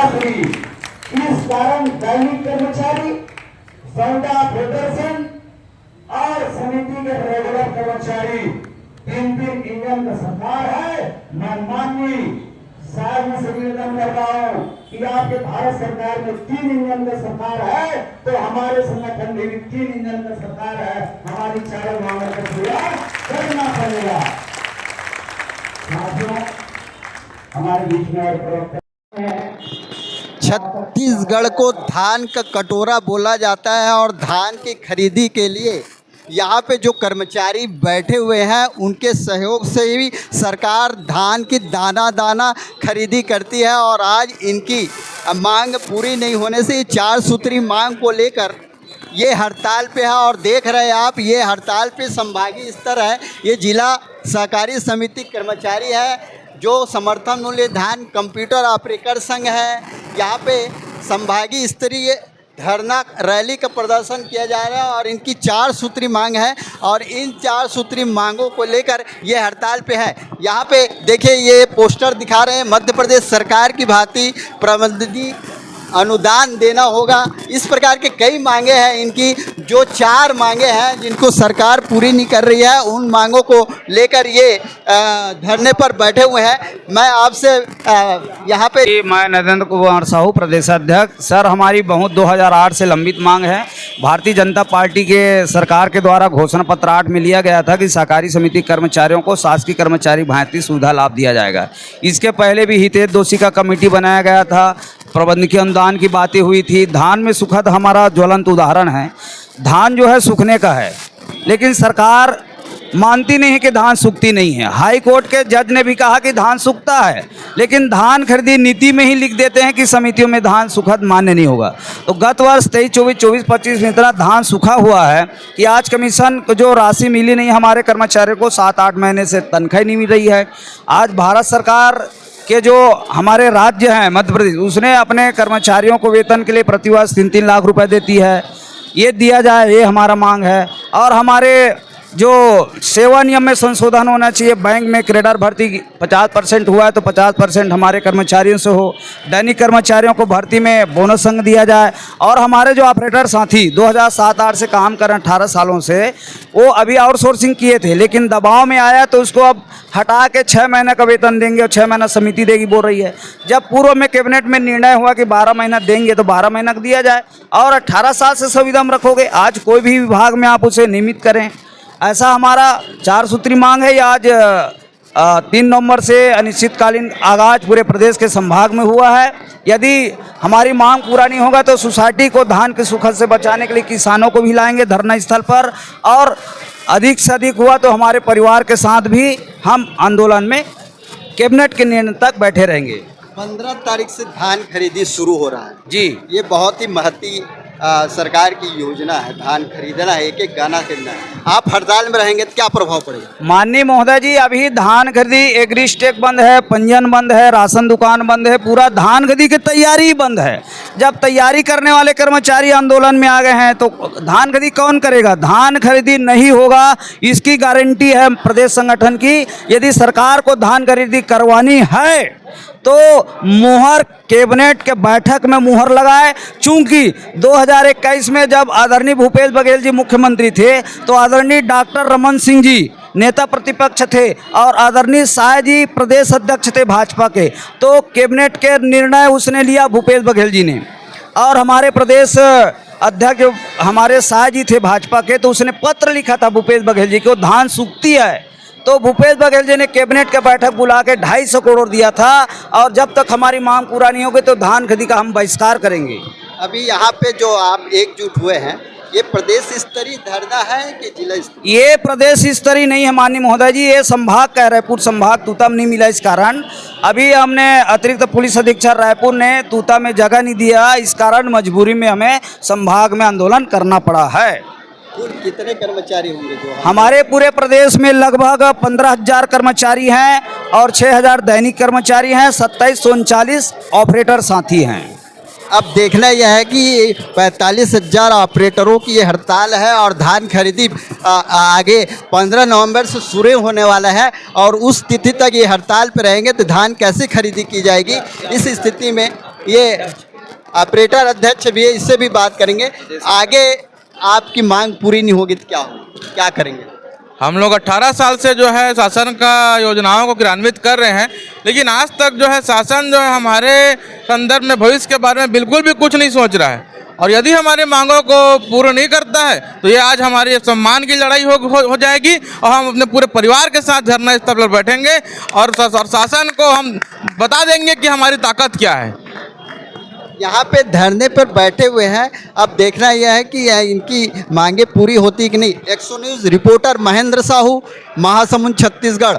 बढ़ोतरी। इस कारण दैनिक कर्मचारी, सौदा फेडरेशन और समिति के रेगुलर कर्मचारी 3-3 इंजन का सरकार है। मैं माननीय साहब से निवेदन कर रहा हूं कि आपके भारत सरकार में 3 इंजन का सरकार है, तो हमारे संगठन में भी 3 इंजन का सरकार है। हमारी चारों मांगों को पूरा करना पड़ेगा। साथियों, हमारे बीच में और प्रवक्ता है। छत्तीसगढ़ को धान का कटोरा बोला जाता है और धान की खरीदी के लिए यहाँ पे जो कर्मचारी बैठे हुए हैं उनके सहयोग से ही सरकार धान की दाना दाना खरीदी करती है। और आज इनकी मांग पूरी नहीं होने से 4 सूत्री मांग को लेकर ये हड़ताल पे है। और देख रहे हैं आप, ये हड़ताल पे संभागीय स्तर है। ये जिला सहकारी समिति कर्मचारी है जो समर्थन मूल्य धान कंप्यूटर ऑपरेटर संघ है। यहाँ पे संभागीय स्तरीय धरना रैली का प्रदर्शन किया जा रहा है और इनकी 4 सूत्री मांग है और इन 4 सूत्री मांगों को लेकर ये हड़ताल पे है। यहाँ पे देखिए, ये पोस्टर दिखा रहे हैं, मध्य प्रदेश सरकार की भांति प्रबंधनीय अनुदान देना होगा। इस प्रकार के कई मांगे हैं इनकी। जो 4 मांगे हैं जिनको सरकार पूरी नहीं कर रही है, उन मांगों को लेकर ये धरने पर बैठे हुए हैं। मैं आपसे यहाँ पे मैं नरेंद्र कुमार साहू, प्रदेशाध्यक्ष। सर, हमारी बहुत 2008 से लंबित मांग है। भारतीय जनता पार्टी के सरकार के द्वारा घोषणा पत्र 8 में लिया गया था कि सहकारी समिति कर्मचारियों को शासकीय कर्मचारी भांति सुविधा लाभ दिया जाएगा। इसके पहले भी हितेश दोषी का कमेटी बनाया गया था, प्रबंधकीय अनुदान की बातें हुई थी। धान में सुखद हमारा ज्वलंत उदाहरण है। धान जो है सूखने का है, लेकिन सरकार मानती नहीं है कि धान सूखती नहीं है। हाई कोर्ट के जज ने भी कहा कि धान सूखता है, लेकिन धान खरीदी नीति में ही लिख देते हैं कि समितियों में धान सुखद मान्य नहीं होगा। तो गत वर्ष 23, 24, 25 में इतना धान सूखा हुआ है कि आज कमीशन को जो राशि मिली नहीं, हमारे कर्मचारियों को 7-8 महीने से तनख्वाह नहीं मिल रही है। आज भारत सरकार के जो हमारे राज्य हैं मध्य प्रदेश, उसने अपने कर्मचारियों को वेतन के लिए प्रतिवर्ष 3-3 लाख रुपए देती है। ये दिया जाए, ये हमारा मांग है। और हमारे जो सेवा नियम में संशोधन होना चाहिए। बैंक में कैडर भर्ती 50% हुआ है तो 50% हमारे कर्मचारियों से हो। दैनिक कर्मचारियों को भर्ती में बोनस संग दिया जाए। और हमारे जो ऑपरेटर साथी 2007-8 से काम कर रहे हैं 18 सालों से, वो अभी आउटसोर्सिंग किए थे, लेकिन दबाव में आया तो उसको अब हटा के 6 महीने का वेतन देंगे और 6 महीना समिति देगी बोल रही है। जब पूर्व में कैबिनेट में निर्णय हुआ कि 12 महीना देंगे तो 12 महीना दिया जाए। और 18 साल से संविदा में रखोगे। आज कोई भी विभाग में आप उसे नियमित करें, ऐसा हमारा 4 सूत्री मांग है। आज 3 नवंबर से अनिश्चितकालीन आगाज पूरे प्रदेश के संभाग में हुआ है। यदि हमारी मांग पूरा नहीं होगा तो सोसाइटी को धान के सुखद से बचाने के लिए किसानों को भी लाएंगे धरना स्थल पर। और अधिक से अधिक हुआ तो हमारे परिवार के साथ भी हम आंदोलन में कैबिनेट के निर्णय तक बैठे रहेंगे। 15 तारीख से धान खरीदी शुरू हो रहा है जी। ये बहुत ही महती सरकार की योजना है। धान खरीदना है, एक गाना खरीदना है। आप हड़ताल में रहेंगे तो क्या प्रभाव पड़ेगा? माननीय महोदय जी, अभी धान खरीदी एग्री स्टेक बंद है, पंजीयन बंद है, राशन दुकान बंद है, पूरा धान खरीदी की तैयारी ही बंद है। जब तैयारी करने वाले कर्मचारी आंदोलन में आ गए हैं तो धान खरीदी कौन करेगा? धान खरीदी नहीं होगा, इसकी गारंटी है प्रदेश संगठन की। यदि सरकार को धान खरीदी करवानी है तो मुहर कैबिनेट के बैठक में मुहर लगाए। चूंकि 2021 में जब आदरणीय भूपेश बघेल जी मुख्यमंत्री थे तो आदरणीय डॉक्टर रमन सिंह जी नेता प्रतिपक्ष थे और आदरणीय शाह जी प्रदेश अध्यक्ष थे भाजपा के। तो कैबिनेट के निर्णय उसने लिया भूपेश बघेल जी ने। और हमारे प्रदेश अध्यक्ष हमारे शाह जी थे भाजपा के, तो उसने पत्र लिखा था भूपेश बघेल जी को, धान सूखती है। तो भूपेश बघेल जी ने कैबिनेट के बैठक बुला के 250 करोड़ दिया था। और जब तक हमारी मांग पूरा नहीं होगी तो धान खरीदी का हम बहिष्कार करेंगे। अभी यहाँ पे जो आप एकजुट हुए हैं, ये प्रदेश स्तरीय धरना है कि जिला स्तरीय? ये प्रदेश स्तरीय नहीं है माननीय महोदय जी, ये संभाग का है। रायपुर संभाग तूता में नहीं मिला, इस कारण अभी हमने अतिरिक्त पुलिस अधीक्षक रायपुर ने तूता में जगह नहीं दिया। इस कारण मजबूरी में हमें संभाग में आंदोलन करना पड़ा है। कुल कितने कर्मचारी होंगे जो हमारे पूरे प्रदेश में? लगभग 15,000 कर्मचारी हैं और 6,000 दैनिक कर्मचारी हैं, 2739 ऑपरेटर साथी हैं। अब देखना यह है कि 45,000 ऑपरेटरों की ये हड़ताल है और धान खरीदी आगे 15 नवंबर से शुरू होने वाला है और उस तिथि तक ये हड़ताल पर रहेंगे तो धान कैसे खरीदी की जाएगी? इस स्थिति में ये ऑपरेटर अध्यक्ष भी है, इससे भी बात करेंगे। आगे आपकी मांग पूरी नहीं होगी तो क्या होगा, क्या करेंगे? हम लोग 18 साल से जो है शासन का योजनाओं को क्रियान्वित कर रहे हैं, लेकिन आज तक जो है शासन जो है हमारे संदर्भ में भविष्य के बारे में बिल्कुल भी कुछ नहीं सोच रहा है। और यदि हमारी मांगों को पूर्ण नहीं करता है तो ये आज हमारी सम्मान की लड़ाई हो जाएगी और हम अपने पूरे परिवार के साथ धरना स्थल पर बैठेंगे और शासन को हम बता देंगे कि हमारी ताकत क्या है। यहाँ पे धरने पर बैठे हुए हैं, अब देखना यह है कि इनकी मांगे पूरी होती कि नहीं। 100 न्यूज़ रिपोर्टर महेंद्र साहू, महासमुंद, छत्तीसगढ़।